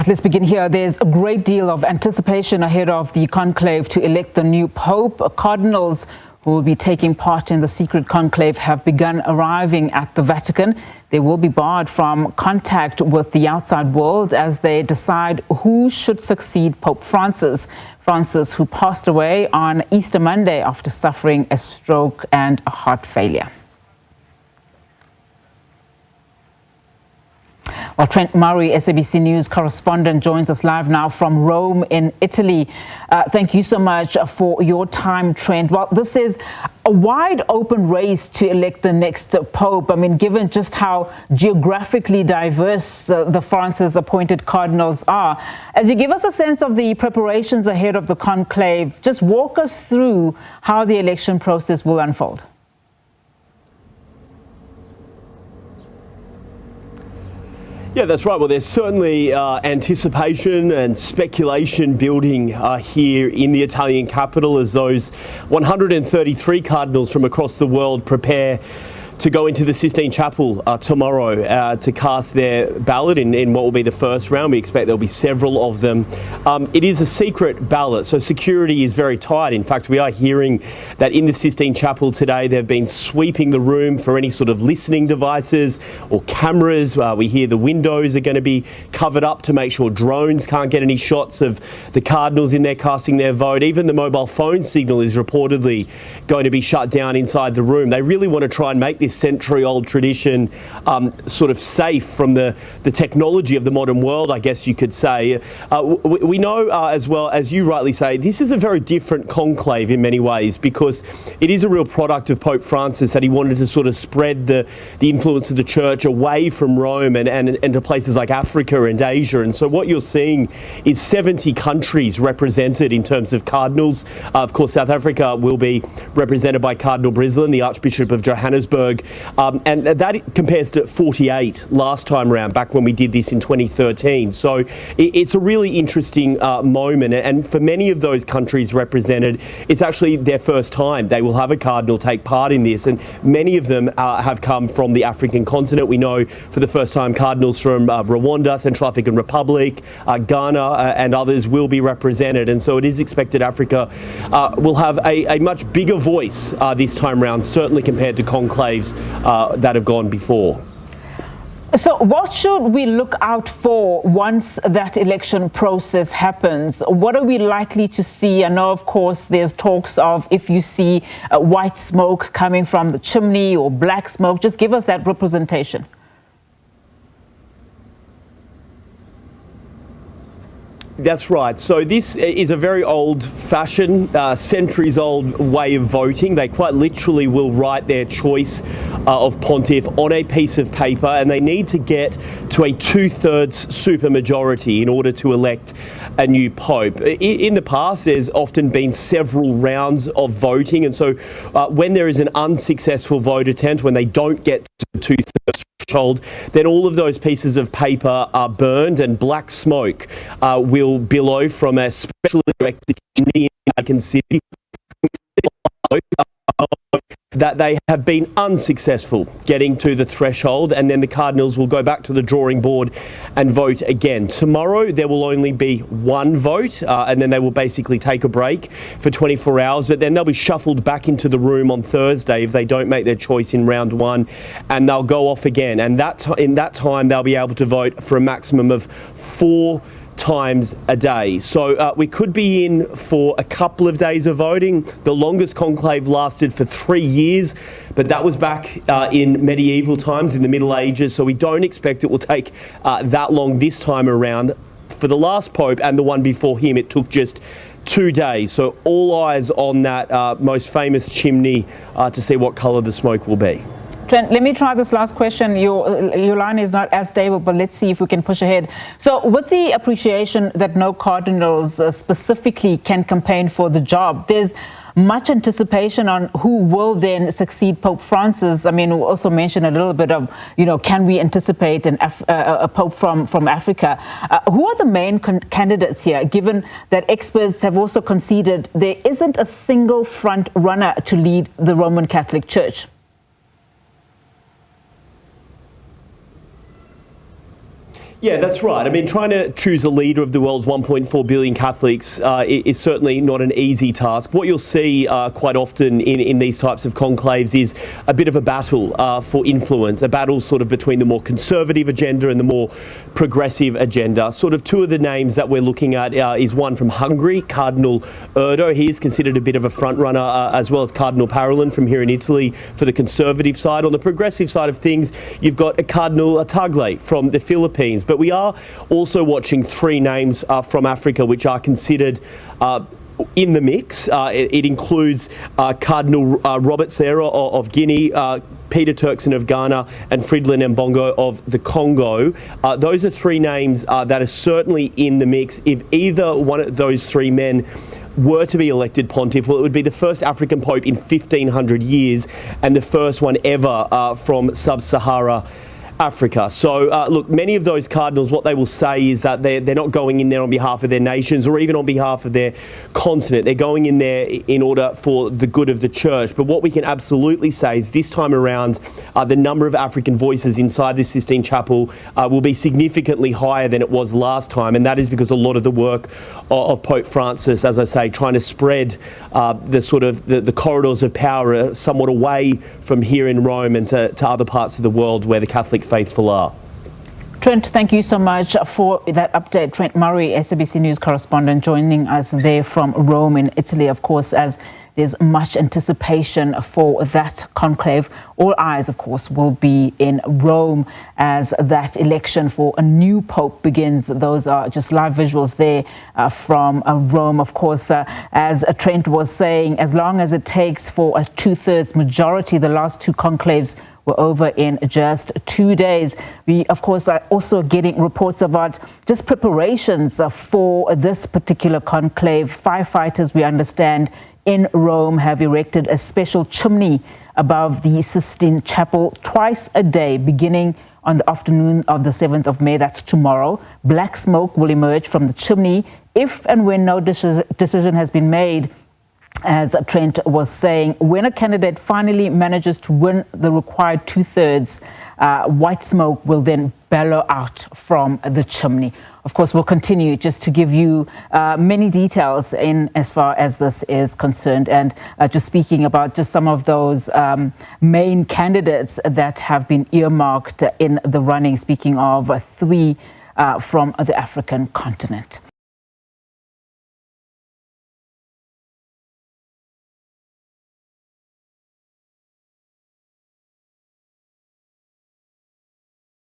Let's begin here. There's a great deal of anticipation ahead of the conclave to elect the new Pope. Cardinals who will be taking part in the secret conclave have begun arriving at the Vatican. They will be barred from contact with the outside world as they decide who should succeed Pope Francis. Francis, who passed away on Easter Monday after suffering a stroke and a heart failure. Well, Trent Murray, SABC News correspondent, joins us live now from Rome in Italy. Thank you so much for your time, Trent. Well, this is a wide open race to elect the next Pope. I mean, given just how geographically diverse the Francis-appointed cardinals are. As you give us a sense of the preparations ahead of the conclave, just walk us through how the election process will unfold. Yeah, that's right. Well, there's certainly anticipation and speculation building here in the Italian capital as those 133 cardinals from across the world prepare to go into the Sistine Chapel tomorrow to cast their ballot in what will be the first round. We expect there'll be several of them. It is a secret ballot, so security is very tight. In fact, we are hearing that in the Sistine Chapel today, they've been sweeping the room for any sort of listening devices or cameras. We hear the windows are going to be covered up to make sure drones can't get any shots of the cardinals in there casting their vote. Even the mobile phone signal is reportedly going to be shut down inside the room. They really want to try and make this century-old tradition sort of safe from the technology of the modern world, I guess you could say. We know as well, as you rightly say, this is a very different conclave in many ways because it is a real product of Pope Francis that he wanted to sort of spread the influence of the church away from Rome and to places like Africa and Asia. And so what you're seeing is 70 countries represented in terms of cardinals. Of course, South Africa will be represented by Cardinal Brislin, the Archbishop of Johannesburg. And that compares to 48 last time around, back when we did this in 2013. So it's a really interesting moment. And for many of those countries represented, it's actually their first time they will have a cardinal take part in this. And many of them have come from the African continent. We know for the first time cardinals from Rwanda, Central African Republic, Ghana and others will be represented. And so it is expected Africa will have a much bigger voice this time around, certainly compared to conclaves that have gone before. So what should we look out for once that election process happens? What are we likely to see? I know, of course, there's talks of if you see white smoke coming from the chimney or black smoke, just give us that representation. That's right. So this is a very old-fashioned, centuries-old way of voting. They quite literally will write their choice of pontiff on a piece of paper, and they need to get to a 2/3 supermajority in order to elect a new pope. In the past, there's often been several rounds of voting, and so when there is an unsuccessful vote attempt, when they don't get to the 2/3 threshold, then all of those pieces of paper are burned and black smoke will billow from a specially erected chimney in Vatican City that they have been unsuccessful getting to the threshold, and then the cardinals will go back to the drawing board and vote again. Tomorrow there will only be one vote and then they will basically take a break for 24 hours, but then they'll be shuffled back into the room on Thursday if they don't make their choice in round one, and they'll go off again, and in that time they'll be able to vote for a maximum of 4 times a day. So we could be in for a couple of days of voting. The longest conclave lasted for 3 years, but that was back in medieval times, in the Middle Ages, so we don't expect it will take that long this time around. For the last pope and the one before him, it took just 2 days. So all eyes on that most famous chimney to see what colour the smoke will be. Trent, let me try this last question. Your line is not as stable, but let's see if we can push ahead. So with the appreciation that no cardinals specifically can campaign for the job, there's much anticipation on who will then succeed Pope Francis. I mean, we'll also mention a little bit of, can we anticipate a Pope from Africa? Who are the main candidates here, given that experts have also conceded there isn't a single front runner to lead the Roman Catholic Church? Yeah, that's right. I mean, trying to choose a leader of the world's 1.4 billion Catholics is certainly not an easy task. What you'll see quite often in these types of conclaves is a bit of a battle for influence, a battle sort of between the more conservative agenda and the more progressive agenda. Sort of two of the names that we're looking at is one from Hungary, Cardinal Erdo. He is considered a bit of a front runner, as well as Cardinal Parolin from here in Italy for the conservative side. On the progressive side of things, you've got Cardinal Tagle from the Philippines. But we are also watching three names from Africa which are considered in the mix. It includes Cardinal Robert Serra of Guinea, Peter Turkson of Ghana, and Fridolin Mbongo of the Congo. Those are three names that are certainly in the mix. If either one of those three men were to be elected pontiff, well, it would be the first African pope in 1,500 years and the first one ever from sub-Sahara Africa. So, look, many of those cardinals, what they will say is that they're not going in there on behalf of their nations or even on behalf of their continent. They're going in there in order for the good of the church. But what we can absolutely say is this time around, the number of African voices inside this Sistine Chapel will be significantly higher than it was last time. And that is because a lot of the work of Pope Francis, as I say, trying to spread the corridors of power somewhat away from here in Rome and to other parts of the world where the Catholic faithful are. Trent, thank you so much for that update. Trent Murray, SABC News correspondent, joining us there from Rome in Italy, of course, as there's much anticipation for that conclave. All eyes, of course, will be in Rome as that election for a new pope begins. Those are just live visuals there from Rome. Of course, as Trent was saying, as long as it takes for a two-thirds majority, the last two conclaves were over in just 2 days. We, of course, are also getting reports about just preparations for this particular conclave. Firefighters, we understand, in Rome have erected a special chimney above the Sistine Chapel twice a day, beginning on the afternoon of the 7th of May, that's tomorrow. Black smoke will emerge from the chimney if and when no decision has been made. As Trent was saying, when a candidate finally manages to win the required two-thirds, white smoke will then bellow out from the chimney. Of course, we'll continue just to give you many details in as far as this is concerned, and just speaking about just some of those main candidates that have been earmarked in the running, speaking of three from the African continent.